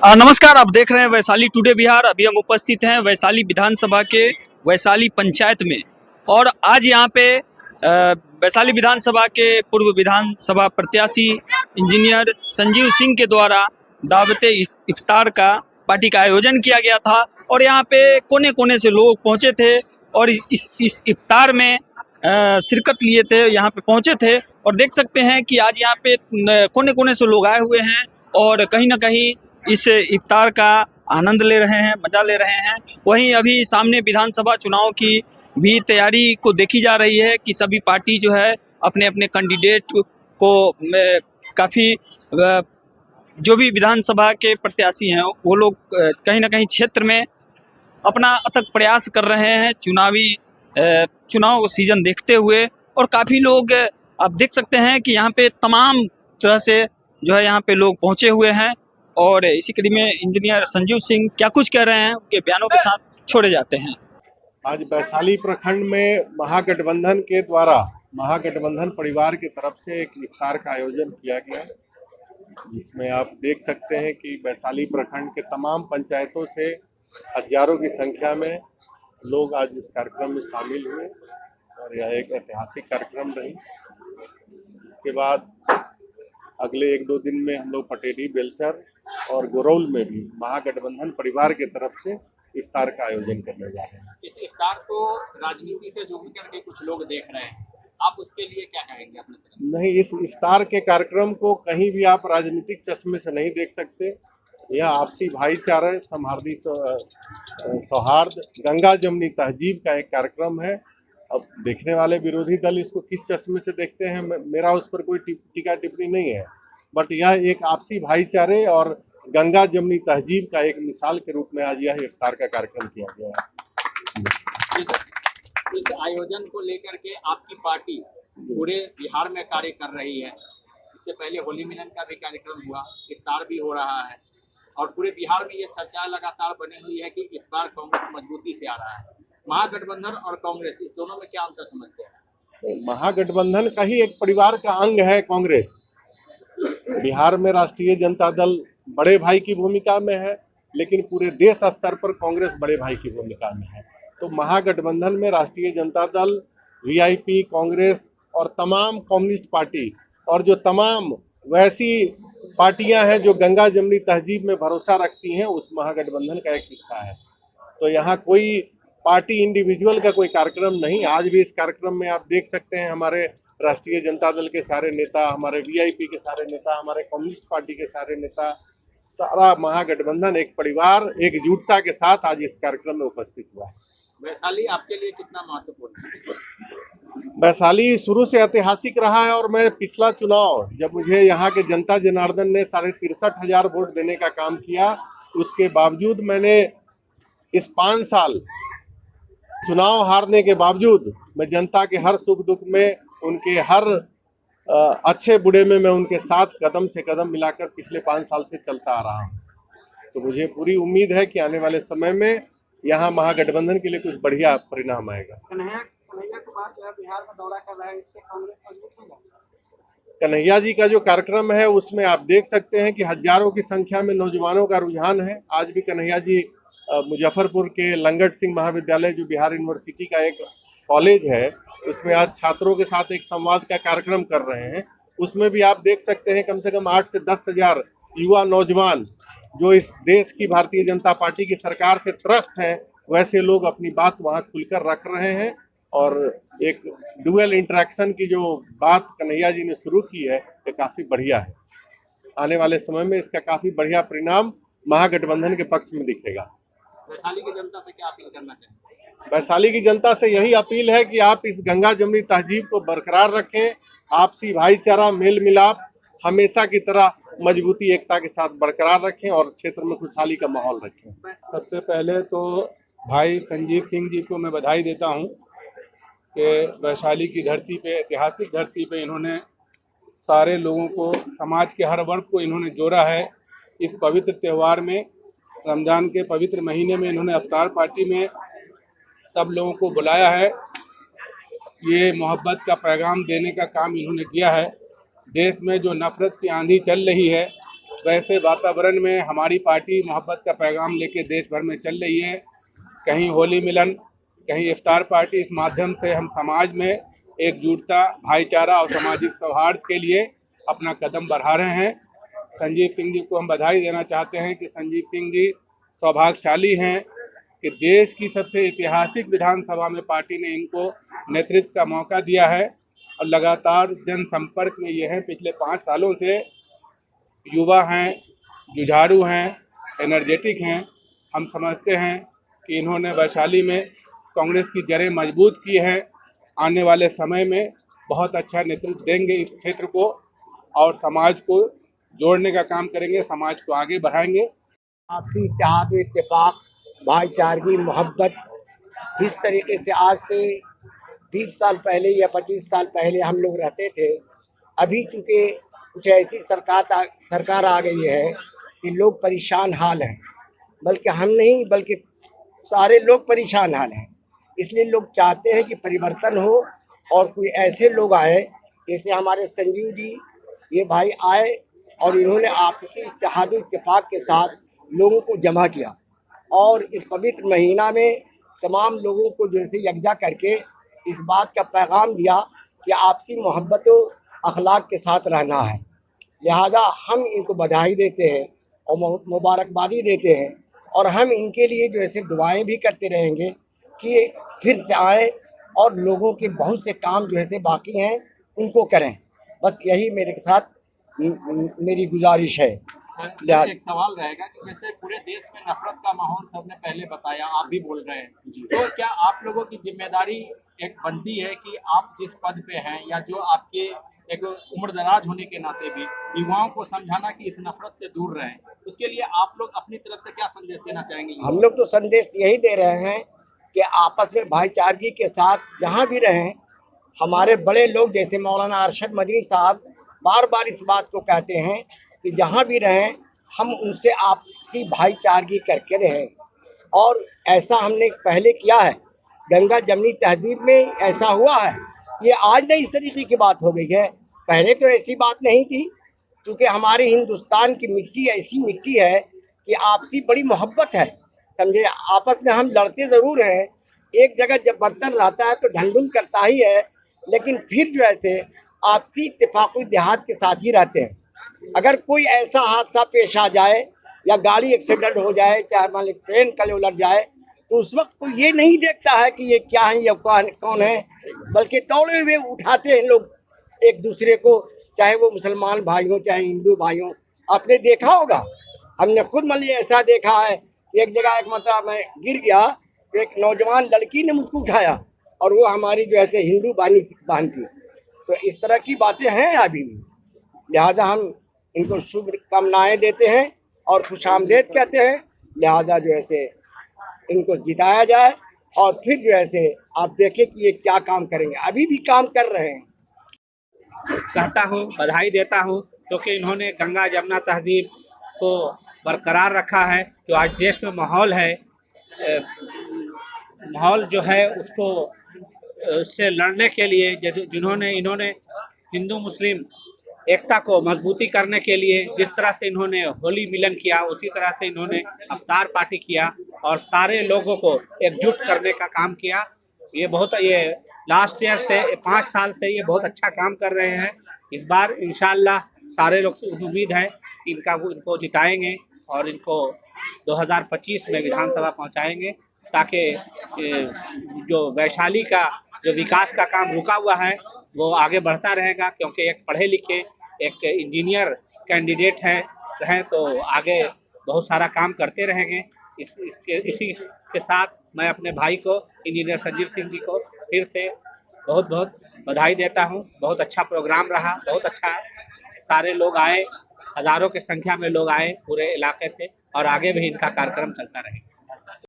नमस्कार, आप देख रहे हैं वैशाली टुडे बिहार। अभी हम उपस्थित हैं वैशाली विधानसभा के वैशाली पंचायत में और आज यहाँ पे वैशाली विधानसभा के पूर्व विधानसभा प्रत्याशी इंजीनियर संजीव सिंह के द्वारा दावते इफ्तार का पार्टी का आयोजन किया गया था और यहाँ पे कोने कोने से लोग पहुँचे थे और इस इफ्तार में शिरकत लिए थे, यहाँ पे पहुँचे थे और देख सकते हैं कि आज यहाँ पे कोने कोने से लोग आए हुए हैं और कहीं ना कहीं इस इफ्तार का आनंद ले रहे हैं, मजा ले रहे हैं। वहीं अभी सामने विधानसभा चुनाव की भी तैयारी को देखी जा रही है कि सभी पार्टी जो है अपने अपने कैंडिडेट को काफ़ी जो भी विधानसभा के प्रत्याशी हैं वो लोग कहीं ना कहीं क्षेत्र में अपना अथक प्रयास कर रहे हैं चुनाव सीजन देखते हुए। और काफ़ी लोग आप देख सकते हैं कि यहाँ पे तमाम तरह से जो है यहाँ पे लोग पहुँचे हुए हैं और इसी कड़ी में इंजीनियर संजीव सिंह क्या कुछ कह रहे हैं उनके बयानों के साथ छोड़े जाते हैं। आज वैशाली प्रखंड में महागठबंधन के द्वारा महागठबंधन परिवार की तरफ से एक इफ्तार का आयोजन किया गया, जिसमें आप देख सकते हैं कि वैशाली प्रखंड के तमाम पंचायतों से हजारों की संख्या में लोग आज इस कार्यक्रम में शामिल हुए और यह एक ऐतिहासिक कार्यक्रम रही। इसके बाद अगले 1-2 दिन में हम लोग पटेली, बेलसर और गोरौल में भी महागठबंधन परिवार की तरफ से इफ्तार का आयोजन करने जा रहे हैं। इस इफ्तार को राजनीति से जोड़ करके कुछ लोग देख रहे हैं, आप उसके लिए क्या कहेंगे अपने तरफ से? नहीं, इस इफ्तार के कार्यक्रम को कहीं भी आप राजनीतिक चश्मे से नहीं देख सकते। यह आपसी भाईचारा, समहार्दी सौहार्द, गंगा जमनी तहजीब का एक कार्यक्रम है। अब देखने वाले विरोधी दल इसको किस चश्मे से देखते हैं, मेरा उस पर कोई टीका टिप्पणी नहीं है, बट यह एक आपसी भाईचारे और गंगा जमनी तहजीब का एक मिसाल के रूप में आज यह इफ्तार का कार्यक्रम किया गया है। इस आयोजन को लेकर के आपकी पार्टी पूरे बिहार में कार्य कर रही है। इससे पहले होली मिलन का भी कार्यक्रम हुआ, इफ्तार भी हो रहा है और पूरे बिहार में ये चर्चा लगातार बनी हुई है कि इस बार कांग्रेस मजबूती से आ रहा है। महागठबंधन और कांग्रेस, इस दोनों में क्या अंतर समझते हैं? महागठबंधन का ही एक परिवार का अंग है कांग्रेस। बिहार में राष्ट्रीय जनता दल बड़े भाई की भूमिका में है, लेकिन पूरे देश स्तर पर कांग्रेस बड़े भाई की भूमिका में है। तो महागठबंधन में राष्ट्रीय जनता दल, वीआईपी, कांग्रेस और तमाम कम्युनिस्ट पार्टी और जो तमाम वैसी पार्टियां हैं जो गंगा जमनी तहजीब में भरोसा रखती हैं, उस महागठबंधन का एक हिस्सा है। तो यहाँ कोई पार्टी इंडिविजुअल का कोई कार्यक्रम नहीं। आज भी इस कार्यक्रम में आप देख सकते हैं हमारे राष्ट्रीय जनता दल के सारे नेता, हमारे वीआईपी के सारे नेता, हमारे कम्युनिस्ट पार्टी के सारे नेता, सारा महागठबंधन एक परिवार एकजुटता के साथ आज इस कार्यक्रम में उपस्थित हुआ है। वैशाली आपके लिए कितना महत्वपूर्ण है? वैशाली शुरू से ऐतिहासिक रहा है और मैं पिछला चुनाव जब मुझे यहाँ के जनता जनार्दन ने 63,500 वोट देने का काम किया, उसके बावजूद मैंने इस 5 साल चुनाव हारने के बावजूद मैं जनता के हर सुख दुख में, उनके हर अच्छे बुरे में मैं उनके साथ कदम से कदम मिलाकर पिछले 5 साल से चलता आ रहा हूँ। तो मुझे पूरी उम्मीद है कि आने वाले समय में यहाँ महागठबंधन के लिए कुछ बढ़िया परिणाम आएगा। कन्हैया जी का जो कार्यक्रम है उसमें आप देख सकते हैं कि हजारों की संख्या में नौजवानों का रुझान है। आज भी कन्हैया जी मुजफ्फरपुर के लंगट सिंह महाविद्यालय, जो बिहार यूनिवर्सिटी का एक कॉलेज है, उसमें आज छात्रों के साथ एक संवाद का कार्यक्रम कर रहे हैं। उसमें भी आप देख सकते हैं कम से कम 8 से 10 हजार युवा नौजवान जो इस देश की भारतीय जनता पार्टी की सरकार से त्रस्त हैं, वैसे लोग अपनी बात वहां खुलकर रख रहे हैं और एक डुअल इंटरेक्शन की जो बात कन्हैया जी ने शुरू की है, ये काफ़ी बढ़िया है। आने वाले समय में इसका काफ़ी बढ़िया परिणाम महागठबंधन के पक्ष में दिखेगा। वैशाली की जनता से क्या अपील करना चाहिए? वैशाली की जनता से यही अपील है कि आप इस गंगा जमनी तहजीब को बरकरार रखें, आपसी भाईचारा, मेल मिलाप हमेशा की तरह मजबूती, एकता के साथ बरकरार रखें और क्षेत्र में खुशहाली का माहौल रखें। सबसे पहले तो भाई संजीव सिंह जी को मैं बधाई देता हूं कि वैशाली की धरती पे, ऐतिहासिक धरती पे इन्होंने सारे लोगों को, समाज के हर वर्ग को इन्होंने जोड़ा है। इस पवित्र त्यौहार में, रमज़ान के पवित्र महीने में इन्होंने इफ्तार पार्टी में सब लोगों को बुलाया है। ये मोहब्बत का पैगाम देने का काम इन्होंने किया है। देश में जो नफरत की आंधी चल रही है, वैसे वातावरण में हमारी पार्टी मोहब्बत का पैगाम लेके देश भर में चल रही है। कहीं होली मिलन, कहीं इफ्तार पार्टी, इस माध्यम से हम समाज में एकजुटता, भाईचारा और सामाजिक सौहार्द के लिए अपना कदम बढ़ा रहे हैं। संजीव सिंह जी को हम बधाई देना चाहते हैं कि संजीव सिंह जी सौभाग्यशाली हैं कि देश की सबसे ऐतिहासिक विधानसभा में पार्टी ने इनको नेतृत्व का मौका दिया है और लगातार जनसंपर्क में ये हैं। पिछले 5 सालों से युवा हैं, जुझारू हैं, एनर्जेटिक हैं। हम समझते हैं कि इन्होंने वैशाली में कांग्रेस की जड़ें मजबूत की हैं। आने वाले समय में बहुत अच्छा नेतृत्व देंगे इस क्षेत्र को और समाज को जोड़ने का काम करेंगे, समाज को आगे बढ़ाएंगे। आपसी इत्तेहाद व इत्तेफाक, भाईचारगी, मोहब्बत जिस तरीके से आज से 20 साल पहले या 25 साल पहले हम लोग रहते थे, अभी चूँकि कुछ ऐसी सरकार आ गई है कि लोग परेशान हाल हैं। बल्कि हम नहीं, बल्कि सारे लोग परेशान हाल हैं। इसलिए लोग चाहते हैं कि परिवर्तन हो और कोई ऐसे लोग आए, जैसे हमारे संजीव जी ये भाई आए और इन्होंने आपसी इत्तेहाद व इत्तेफाक के साथ लोगों को जमा किया और इस पवित्र महीना में तमाम लोगों को जैसे यकजा करके इस बात का पैगाम दिया कि आपसी मोहब्बत व अखलाक के साथ रहना है। लिहाजा हम इनको बधाई देते हैं और मुबारकबादी देते हैं और हम इनके लिए जो ऐसे दुआएं भी करते रहेंगे कि फिर से आए और लोगों के बहुत से काम जो ऐसे बाकी हैं उनको करें। बस यही मेरे साथ मेरी गुजारिश है। सर, एक सवाल रहेगा कि जैसे पूरे देश में नफरत का माहौल सबने पहले बताया, आप भी बोल रहे हैं, तो क्या आप लोगों की जिम्मेदारी एक बनती है कि आप जिस पद पे हैं या जो आपके एक उम्रदराज होने के नाते भी युवाओं को समझाना कि इस नफरत से दूर रहें, उसके लिए आप लोग अपनी तरफ से क्या संदेश देना चाहेंगे? हम लोग तो संदेश यही दे रहे हैं कि आपस में भाईचारगी के साथ जहाँ भी रहें। हमारे बड़े लोग जैसे मौलाना अरशद मदनी साहब बार बार इस बात को कहते हैं कि जहाँ भी रहें हम उनसे आपसी भाईचारगी करके रहें और ऐसा हमने पहले किया है। गंगा जमनी तहजीब में ऐसा हुआ है। ये आज नहीं इस तरीके की बात हो गई है, पहले तो ऐसी बात नहीं थी। क्योंकि हमारे हिंदुस्तान की मिट्टी ऐसी मिट्टी है कि आपसी बड़ी मोहब्बत है, समझे। आपस में हम लड़ते ज़रूर हैं, एक जगह जब बर्तन रहता है तो ढंढुन करता ही है, लेकिन फिर जो ऐसे आपसी इत्तेफाक देहात के साथ ही रहते हैं। अगर कोई ऐसा हादसा पेश आ जाए या गाड़ी एक्सीडेंट हो जाए, चाहे मान ली ट्रेन कल उलट जाए, तो उस वक्त कोई ये नहीं देखता है कि ये क्या है या कौन है, बल्कि दौड़े हुए उठाते हैं लोग एक दूसरे को, चाहे वो मुसलमान भाई हो चाहे हिंदू भाई हो। आपने देखा होगा, हमने खुद मान लिया ऐसा देखा है, एक जगह एक मतलब मैं गिर गया तो एक नौजवान लड़की ने मुझको उठाया और वो हमारी जो है हिंदू बहन थी। तो इस तरह की बातें हैं अभी भी। लिहाजा हम इनको शुभकामनाएं देते हैं और खुशामदेद कहते हैं। लिहाजा जो है इनको जिताया जाए और फिर जो है आप देखें कि ये क्या काम करेंगे, अभी भी काम कर रहे हैं। कहता हूँ, बधाई देता हूँ, क्योंकि इन्होंने गंगा जमुना तहजीब को बरकरार रखा है। जो आज देश में माहौल है, माहौल जो है उसको उससे लड़ने के लिए इन्होंने हिंदू मुस्लिम एकता को मजबूती करने के लिए जिस तरह से इन्होंने होली मिलन किया, उसी तरह से इन्होंने अवतार पार्टी किया और सारे लोगों को एकजुट करने का काम किया। ये लास्ट ईयर से 5 साल से ये बहुत अच्छा काम कर रहे हैं। इस बार इंशाल्लाह सारे लोग से उम्मीद है कि इनको जिताएंगे और इनको 2025 में विधानसभा पहुंचाएंगे, ताकि जो वैशाली का जो विकास का काम रुका हुआ है वो आगे बढ़ता रहेगा। क्योंकि एक पढ़े लिखे एक इंजीनियर कैंडिडेट हैं तो आगे बहुत सारा काम करते रहेंगे। इसी के साथ मैं अपने भाई को इंजीनियर संजीव सिंह जी को फिर से बहुत बहुत बधाई देता हूं। बहुत अच्छा प्रोग्राम रहा, बहुत अच्छा, सारे लोग आए, हज़ारों की संख्या में लोग आए पूरे इलाके से और आगे भी इनका कार्यक्रम चलता रहेगा।